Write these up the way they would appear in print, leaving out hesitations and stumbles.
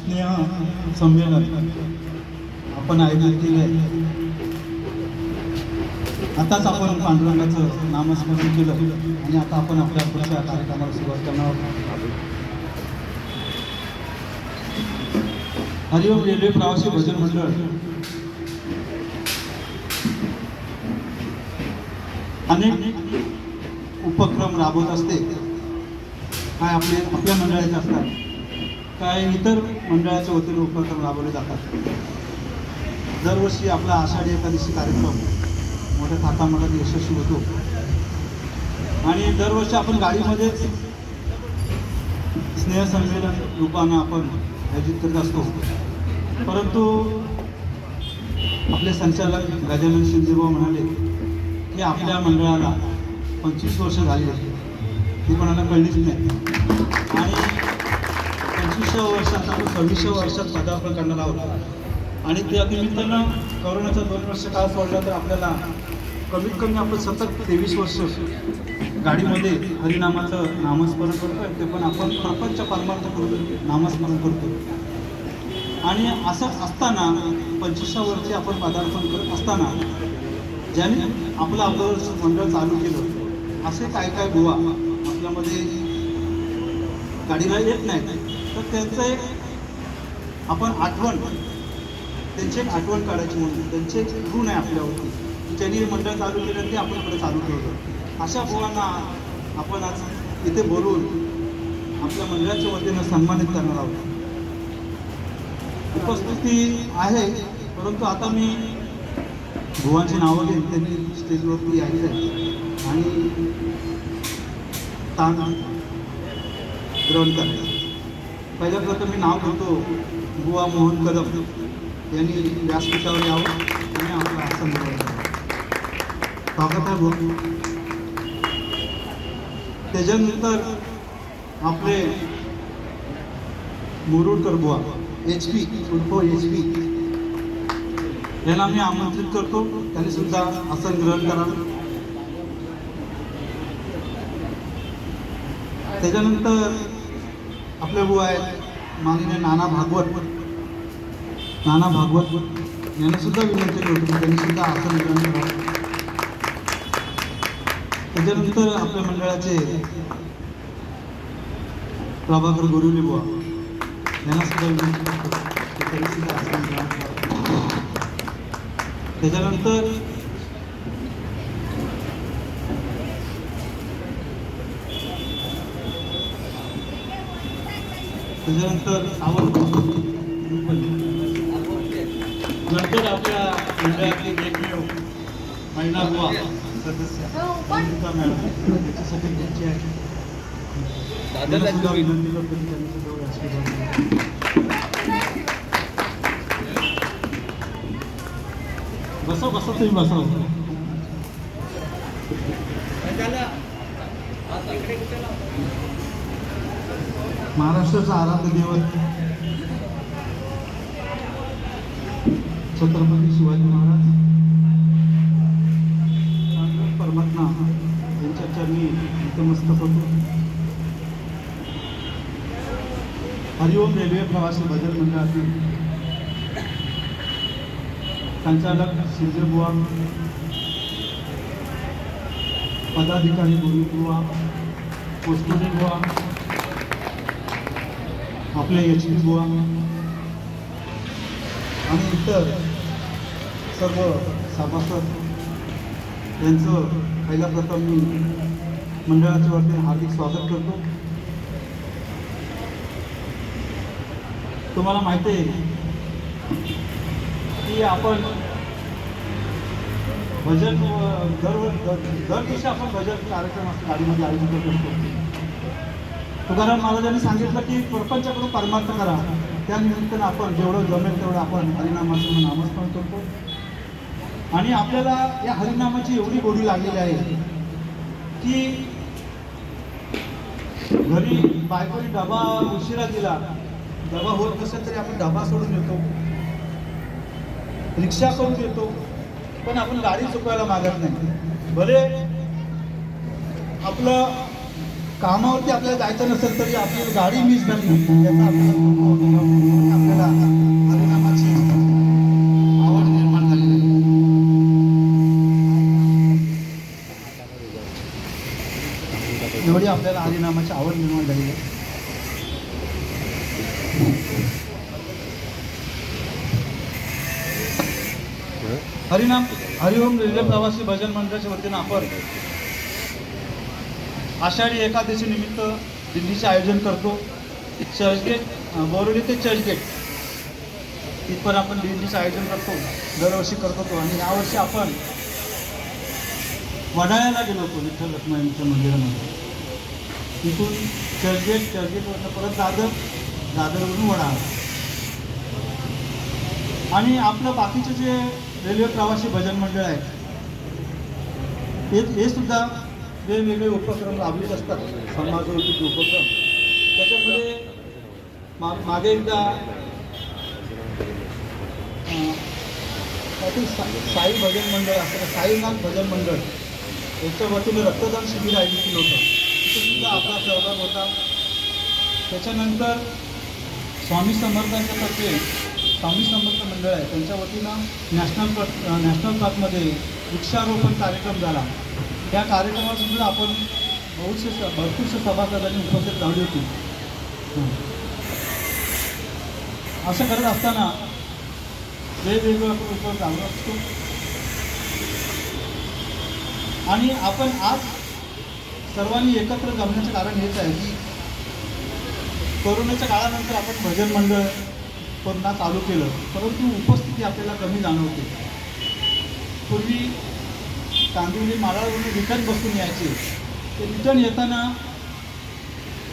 स्नेह संमेलन आपण आयोजित केले आहे. आताच आपण पांडुरंगाचं नामस्मरण केलं आणि आता आपण आपल्या पुढच्या कार्यक्रमाला सुरुवात करणार आहोत. हरिओम रेल्वे प्रवासी भजन मंडळ अनेक उपक्रम राबवत असते. काय आपल्या मंडळाचे असतात, काय इतर मंडळाच्या वतीने उपक्रम राबवले जातात. दरवर्षी आपला आषाढी एकादशी कार्यक्रम मोठ्या थाटामाटात यशस्वी होतो आणि दरवर्षी आपण गाडीमध्ये स्नेहसंमेलन रूपानं आपण आयोजित करत असतो. परंतु आपले संचालक गजानन शिंदेभाऊ म्हणाले की आपल्या मंडळाला 25 वर्ष झाली ती कोणाला कळलीच नाही आणि 25व्या वर्षात आपण 26व्या वर्षात पदार्पण करणार आहोत आणि त्या निमित्तानं कोरोनाचा 2 वर्ष काळ सोडला तर आपल्याला कमीत कमी आपण सतत 23 वर्ष गाडीमध्ये हरिनामाचं नामस्मरण करतो आहे. ते पण आपण प्रपंच परमार्थ करतो, नामस्मरण करतो. आणि असंच असताना 25व्या वर्षी आपण पदार्पण करत असताना ज्यांनी आपलं मंडळ चालू केलं असे काय काय बुवा आपल्यामध्ये गाडीला येत नाहीत, तर त्यांचं एक आपण त्यांची एक आठवण काढायची म्हणून त्यांचे एक ऋण आहे आपल्यावरती. त्यांनी मंडळ चालू केलं ते आपण पुढे चालू ठेवलं. अशा बुवांना आपण आज इथे बोलवून आपल्या मंडळाच्या वतीनं सन्मानित करणार आहोत. उपस्थिती आहे, परंतु आता मी बुवांची नावं घेईन. त्यांनी स्टेजवरती यायचं आहे आणि ताण ग्रहण करायचं. पहिल्या प्रथम मी नाव घेतो बुवा मोहन कदम यांनी व्यासपीठावर यावं आणि आपलं आसन मिळवलं. स्वागत आहे बुवा. त्याच्यानंतर आपले मुरुडकर बुवा HP उर्फ HP यांना मी आमंत्रित करतो. त्यांनी सुद्धा आसन ग्रहण करावं. त्याच्यानंतर आपले बुवा आहेत माननीय नाना भागवत यांना सुद्धा विनंती करतो त्यांनी सुद्धा आसन ग्रहण करावं. त्याच्यानंतर आपल्या मंडळाचे प्रभाकर गुरुले बुवा यांना सुद्धा विनंती करतो त्यांनी सुद्धा आसन ग्रहण करावं. त्याच्यानंतर सावंत नंतर आपल्या मंडळातले एकमेव महिला बुवा सदस्य मॅडम त्याच्यासाठी त्यांची आहे सुद्धा विनंती करतो की त्यांनी सुद्धा व्यासपीठावर बसा तुम्ही बसा. महाराष्ट्राचा आराध्य दैवत छत्रपती शिवाजी महाराज परमात्मा यांच्या चरणी नतमस्तक होतो. हरिओम रेल्वे प्रवासी भजन मंडळातील संचालक शिंदेबुवा, पदाधिकारी गुरुबुवा, पोस्टोनी बुवा, आपले HP बुवा आणि इतर सर्व सभासद यांचं पहिल्या प्रथम मी मंडळाच्या वतीने हार्दिक स्वागत करतो. तुम्हाला माहिती आहे की आपण भजन दर दिवशी आपण भजन कार्यक्रम असतो गाडीमध्ये आयोजित करत असतो. तुकाराम महाराजांनी सांगितलं की प्रपंचाकडून परमार्थ करा. त्या निमित्तानं आपण जेवढं जमेल तेवढं आपण हरिनामाचं नामस्मरण करतो आणि आपल्याला या हरिनामाची एवढी गोडी लागलेली आहे की घरी बायकोनी डबा उशिरा दिला, डबा होत नसेल तरी आपण डबा सोडून येतो, रिक्षा करून येतो, पण आपण गाडी चुकवायला मागत नाही. भले आपलं कामावरती आपल्याला जायचं नसेल तरी आपली गाडी मिस झाली याचा आपल्याला हरिनामाची आवड निर्माण झाली आहे. हरिनाम हरिओम रेल्वे प्रवासी भजन मंडळाच्या वतीनं आपण आषाढी एकादशी निमित्त दिंडीचे आयोजन करतो. चर्चगेट बोरोली ते चर्चगेट इथपर आपण दिंडीचं आयोजन करतो, दरवर्षी करतो तो. आणि यावर्षी आपण वडाळ्याला गेलो होतो विठ्ठल रखुमाईच्या मंदिरामध्ये. तिथून चर्चगेटवरनं परत दादरवरून वडाळा. आणि आपलं बाकीचे जे रेल्वे प्रवासी भजन मंडळ आहे हे सुद्धा वेगवेगळे उपक्रम राबवित असतात, समाजोपयोगी उपक्रम. त्याच्यामध्ये मागे एकदा साई भजन मंडळ असतं, साईनाथ भजन मंडळ याच्या वतीने रक्तदान शिबिर आयोजित केलं होतं. तिथे सुद्धा आपला सहभाग होता. त्याच्यानंतर स्वामी समर्थांच्यातर्फे स्वामी समर्थ मंडळ आहे त्यांच्या वतीनं नॅशनल पार्कमध्ये वृक्षारोपण कार्यक्रम झाला. त्या कार्यक्रमात सुद्धा आपण भरपूरशा सभासदांनी उपस्थित राहिली होती. असं करत असताना वेगवेगळं आपण उपक्रम राबवत असतो. आणि आपण आज सर्वांनी एकत्र जमण्याचं कारण हेच आहे की कोरोनाच्या काळानंतर आपण भजन मंडळ पुन्हा चालू केलं, परंतु उपस्थिती आपल्याला कमी जाणवते. पूर्वी कांदिवली मालाडवरून रिटर्न बसून यायचे, ते रिटर्न येताना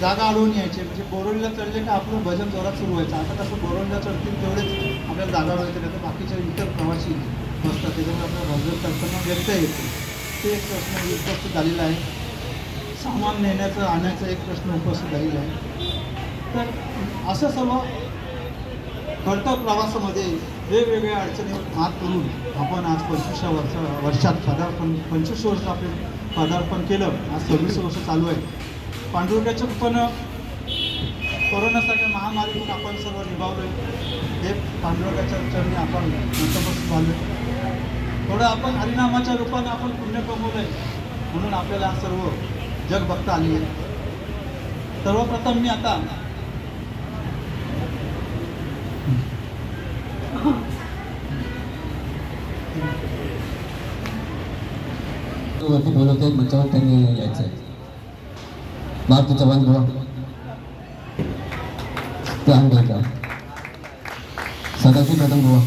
जागा अडवून यायचे. म्हणजे बोरोलीला चढले का आपलं भजन जोरात सुरू व्हायचं. आता कसं बोरोलीला चढतील तेवढेच आपल्याला जागा अडवायचं, नाही तर बाकीचे इतर प्रवासी बसतात, त्याच्यामुळे आपल्याला भजन करताना व्यक्त येते. ते एक प्रश्न उपस्थित झालेला आहे. सामान नेण्याचं आणण्याचा एक प्रश्न उपस्थित झालेला आहे. तर असं सर्व घडतं प्रवासामध्ये वेगवेगळ्या अडचणीवर मात करून आपण आज 25 वर्षात 25 वर्ष आपले पदार्पण केलं. आज 26 वर्ष चालू आहे. पांडुरंगाच्या कृपेनं कोरोनासारख्या महामारीतून आपण सर्व निभावलं आहे. हे पांडुरंगाच्या चरणी आपण नतमस्तक झालो. थोडं आपण हरिनामाच्या रूपानं आपण पुण्य कमवलं आहे, म्हणून आपल्याला सर्व जग बघता आली आहे. सर्वप्रथम मी आता वरती बोलवत आहेत, मंचावर त्यांनी यायचं आहे. मारुती चव्हाण बुवा प्लॅन घ्यायचा. सदाशिव कदम बुवा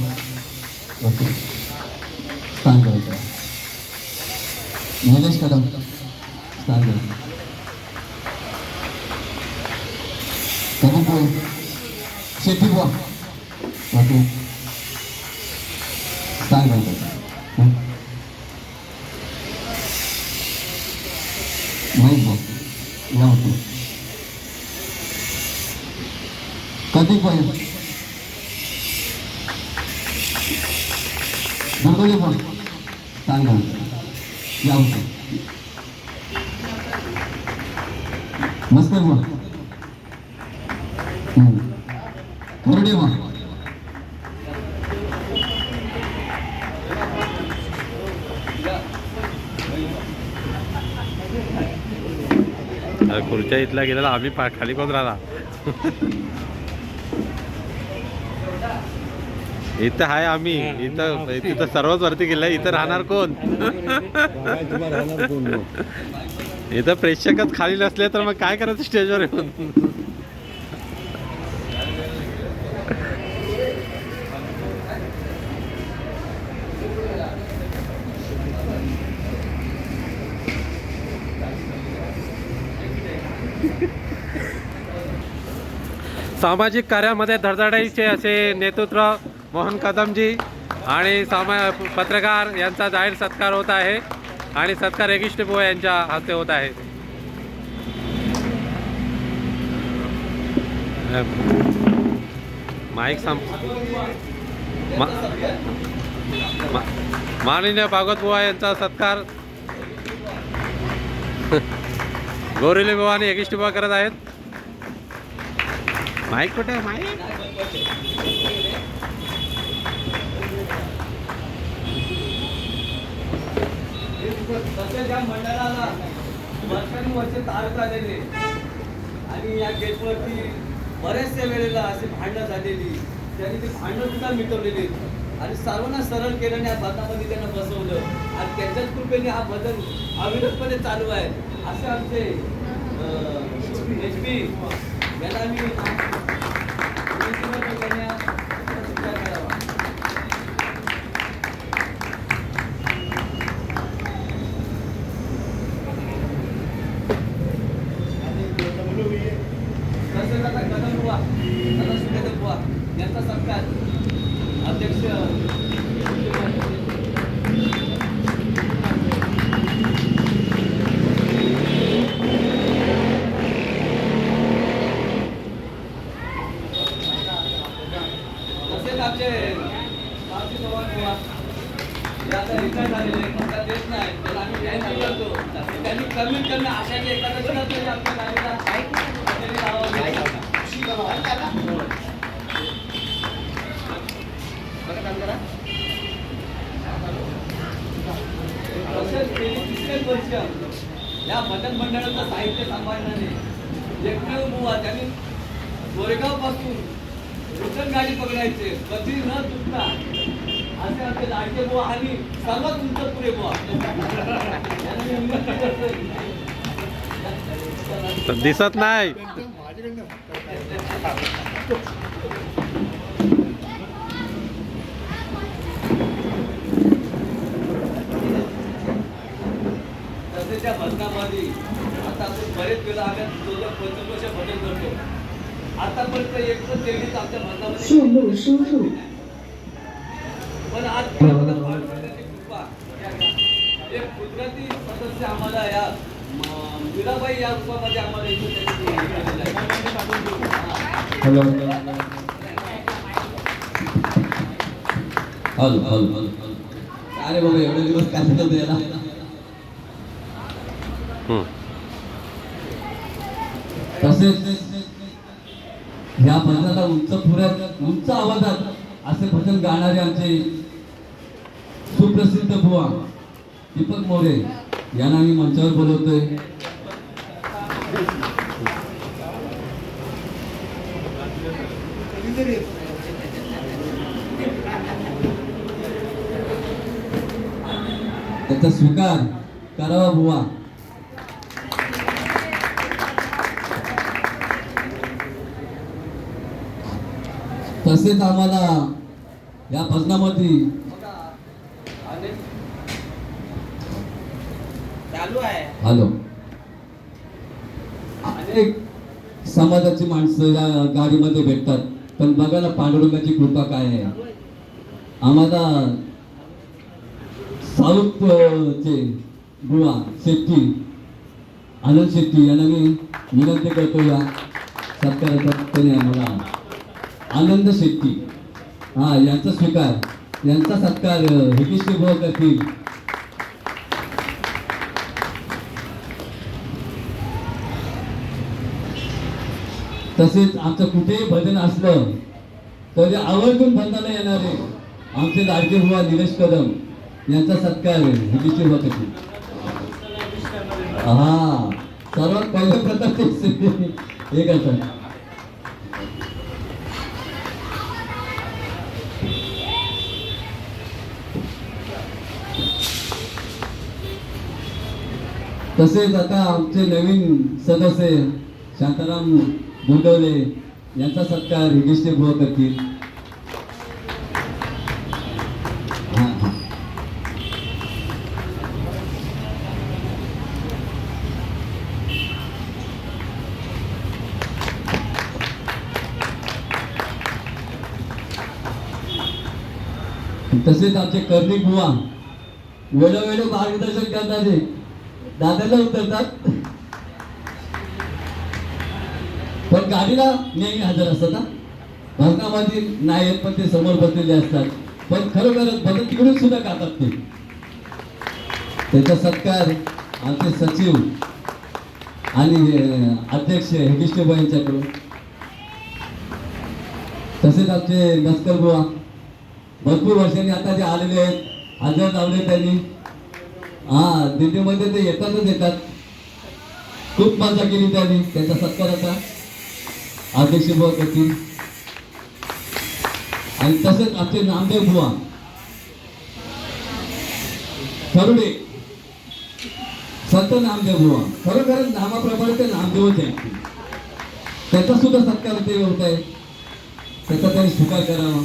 वरती स्थान घ्यायचं. निलेश कदम स्थान घ्यायचं. प्रभू बुवा शेट्टी बुवा वरती स्थान घ्यायचं. महेश भाऊ या होती. कधी पण दुर्गोली पण चांगलं या होती. मस्त मग खरडे मग खुर्च्या इथला गेलेला आम्ही खाली कोण राहिला. इथं आहे आम्ही, इथं सर्वच वरती गेलं. इथं राहणार कोण? इथं प्रेक्षकच खाली नसले तर मग काय करायचं स्टेजवर येऊन. सामाजिक कार्यामध्ये धडधडाईचे असे नेतृत्व मोहन कदमजी आणि पत्रकार यांचा जाहीर सत्कार होत आहे. आणि सत्कार यगिष्ठ बुवा यांच्या हस्ते होत आहे. माईक माननीय भागवत बुवा यांचा सत्कार गौरीले बुवा आणि यगिष्ठ बुवा करत आहेत. माईक कुठे आहे? माईक वर्षानुवर्ष चालत आलेले आणि या गेटवरती बऱ्याचशा वेळेला असे भांडणं झालेली, त्यांनी ते भांडणं सुद्धा मिटवलेली आणि सर्वांना सरळ केलं आणि या भजनामध्ये त्यांना बसवलं आणि त्यांच्याच कृपेने हा भजन अविरतपणे चालू आहे. असे आमचे HP याला आम्ही स्वीकार करावा. तसेच आता कदम बुवा, सदाशिव बुवा यांचा सत्कार अध्यक्ष तसेच आमचे मावशी चव्हाण बुवा हे आता रिटायर झालेले पगार देत नाही, त्याला आम्ही विनंती करतो त्यांनी कमीत कमी आषाढी एकादशीला तरी आमच्या गाडीला हजेरी लावावी. तसेच गेली 30 वर्ष या भजन मंडळाचं साहित्य सांभाळणारे एकमेव बुवा, त्यांनी गोरेगाव पासून रिटर्न गाडी पकडायचे कधी न चुकता असे आमचे लाडके बुवा आणि सर्वात उंच पुरे बुवा यांना मी विनंती करतोय. दिसत नाही. तसेच त्या भजनामध्ये आता आपण बरेच वेळा आम्ही 25 वर्ष भजन करतो. आतापर्यंत एकच देवीच आमच्या भजनामध्ये, पण आज करण्याची कृपा एक गुजराती सदस्य आम्हाला या मीराबाई या रूपामध्ये आम्हाला इथे त्यांनी हे केलेलं आहे. हॅलो हॅलो हॅलो अरे बाबा एवढे दिवस काय होतं याला. तसेच ह्या भजनाला उंच आवाजात असे भजन गाणारे आमचे सुप्रसिद्ध बुवा दीपक मोरे यांना मी मंचावर बोलवतोय. त्याचा स्वीकार करावा बुवा. तसेच आम्हाला या भजनामध्ये चालू आहे. हॅलो अनेक समाजाची माणसं या गाडीमध्ये भेटतात, पण बघा ना पांडुरंगाची कृपा काय आहे. आम्हाला साऊथचे बुवा शेट्टी आनंद शेट्टी यांना मी विनंती करतो या सत्काराचा आम्हाला आनंद शेट्टी यांचा स्वीकार यांचा सत्कार हिकेश्री बुवा करतील. तसेच आमचं कुठेही भजन असलं तरी आवर्जून भजनाला येणारे आमचे लाडके बुवा निलेश कदम यांचा सत्कार हिकेश्री बुवा करतील. सर्वात पहिल्या प्रकारचे हे करतात. तसेच आता आमचे नवीन सदस्य शांताराम गुंडवले यांचा सत्कार हिकेश्री बुवा करतील. तसेच आमचे कर्णिक बुवा वेळोवेळी मार्गदर्शन करणारे दादाला उतरतात, पण गाडीला नेहमी हजर असतात. भजनामध्ये नाही येत, पण ते समोर बसलेले असतात. पण खरोखरच भजन तिकडून सुद्धा गातात ते. त्याचा सत्कार आमचे सचिव आणि अध्यक्ष हिकेश्री बुवा यांच्याकडून. तसेच आमचे नस्कर बुवा भरपूर वर्षांनी आता जे आलेले आहेत, हजर लावले त्यांनी. दिल्लीमध्ये ते येतातच येतात. खूप मजा केली त्यांनी. त्यांचा सत्कार आता अध्यक्ष बुवा करतील. आणि तसेच आमचे नामदेव बुवा खरुडे, संत नामदेव बुवा, खरोखर नामाप्रमाणे ते नामदेवच आहेत. त्याचा सुद्धा सत्कार ते होत आहे. त्याचा त्यांनी स्वीकार करावा.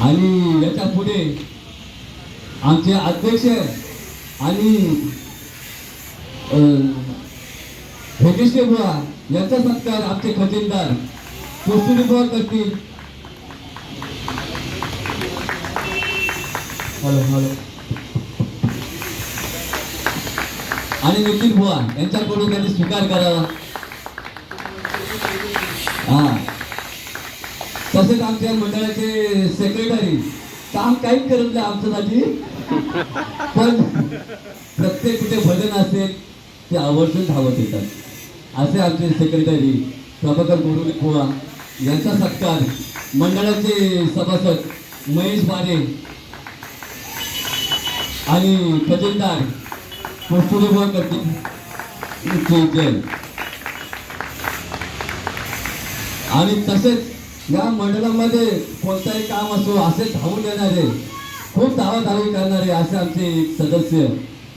आणि याच्या पुढे आमचे अध्यक्ष आणि भोगेश्वर बुवा यांचा सत्कार आमचे खजिनदार कस्तुरी बुवा करतील. हॅलो. आणि नितीन बुवा यांच्याकडून त्यांनी स्वीकार करावा. हा, तसेच आमच्या मंडळाचे सेक्रेटरी काम काहीच करत नाही आमच्यासाठी, पण प्रत्येक कुठे भजन असेल ते आवर्जून धावत येतात. असे आमचे सेक्रेटरी प्रभाकर बोरुले बुवा यांचा सत्कार मंडळाचे सभासद महेश बारे आणि खजिनदार कस्तुरी बुवा करतील. आणि तसेच या मंडळामध्ये कोणताही काम असो असे धावून येणारे, खूप धावाधावी करणारे असे आमचे एक सदस्य.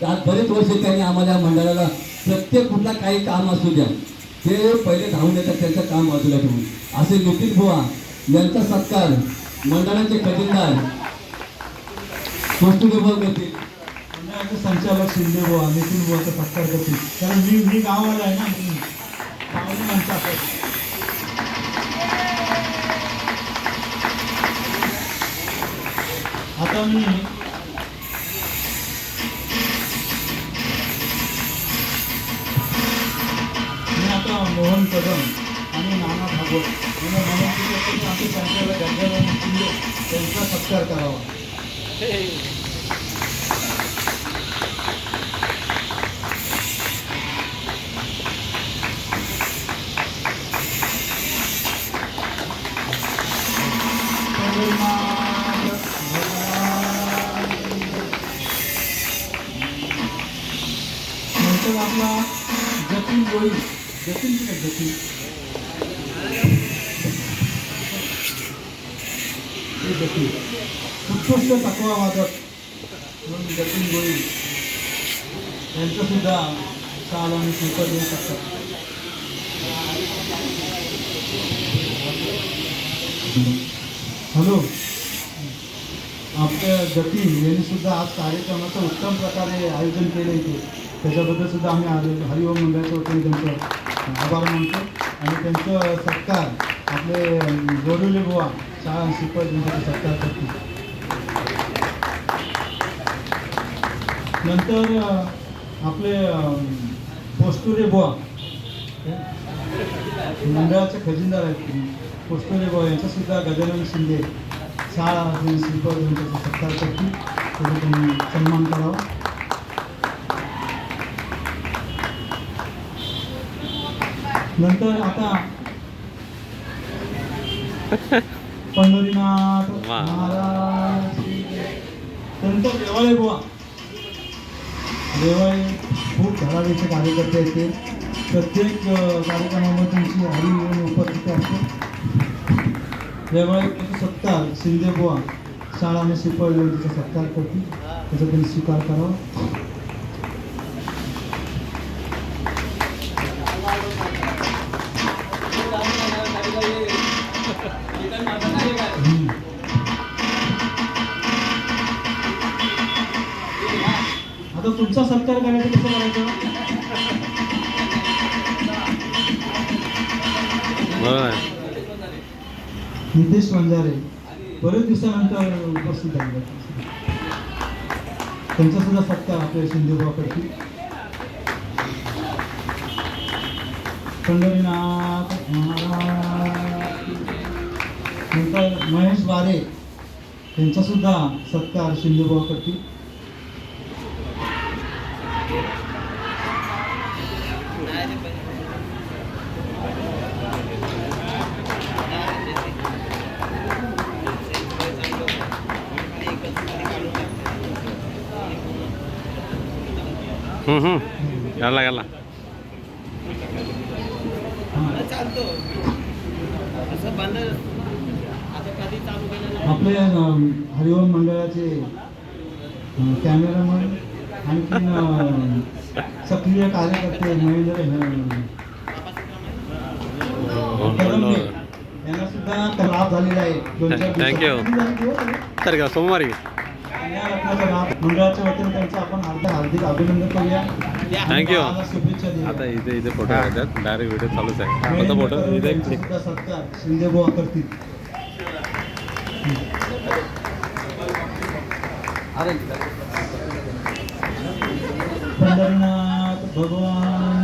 आज बरेच वर्ष त्यांनी आम्हाला मंडळाला प्रत्येक कुठला काही काम असू द्या ते पहिले धावून येतात त्यांचं काम बाजूला ठेवून. असे नितीन बुवा यांचा सत्कार मंडळाचे खजिनदार कस्तुरी बुवा करतील. मंडळाचे संचालक शिंदे बुवा, नितीन बुवाचा सत्कार करतील. कारण मी गावाला आहे ना, गावाला माणसं. आता मी आता मोहन कदम आणि नाना भागवत आमचे संचालक गंगाराम शिंदे त्यांचा सत्कार करावा. नंतर आपला जतीन गोळी, जतीन उत्कृष्ट तकवा वादक म्हणून जतीन गोळी यांचं सुद्धा शाल आणि पेपर देऊ शकतात. हॅलो, आपल्या जतीन यांनी सुद्धा आज कार्यक्रमाचं उत्तम प्रकारे आयोजन केलं इथे. त्याच्याबद्दल सुद्धा आम्ही हरिओम मंडळाच्या वतीने त्यांचं आभार मानतो. आणि त्यांचं सत्कार आपले बोरुले बुवा शाळा शिपाई त्यांचा सत्कार करतील. नंतर आपले कस्तुरी बुवा मंडळाचे खजिनदार आहेत. कस्तुरी बुवा यांचा सुद्धा गजानन शिंदे शाळा शिपाई त्यांचा सत्कार करतील. त्याचा त्यांनी सन्मान करावा. नंतर आता पंढरीनाथ महाराज, नंतर देवाळे बुवा. देवाळे खूप धडाडीचे कार्यकर्ते आहेत. ते प्रत्येक कार्यक्रमामध्ये त्यांची हरिओम उपस्थिती असते. देवाळे सत्कार शिंदे बुवा शाळा आणि शिपाई यांचा सत्कार करतील. त्याचा त्यांनी स्वीकार करावा. आता तुमचा सत्कार करायचा कसं करायचं? नितेश वंजारे बरेच दिवसानंतर उपस्थित झाले. त्यांचा सुद्धा सत्कार आपल्या शिंदेबुवा करतील. पंढरीनाथ महाराज, नंतर महेश बारे यांचा सुद्धा सत्कार शिंदेबुवा करतील. घाला घाला. आपले हरिओम मंडळाचे कॅमेरामन आणखीन सक्रिय कार्यकर्ते महेंद्र कदमगे यांना सुद्धा लाभ झालेला आहे. थँक्यू. तर का सोमवारी या रत्नाचा लाभ मंडळाच्या वतीने त्यांचं आपण हार्दिक अभिनंदन करूया. थँक्यू. मला शुभेच्छा देऊया. आता इथे फोटो येतात. डायरेक्ट व्हिडिओ चालूच आहे. आता फोटो इथे क्लिक. सुद्धा सत्कार शिंदे बुवा करतील. पंढरीनाथ भगवान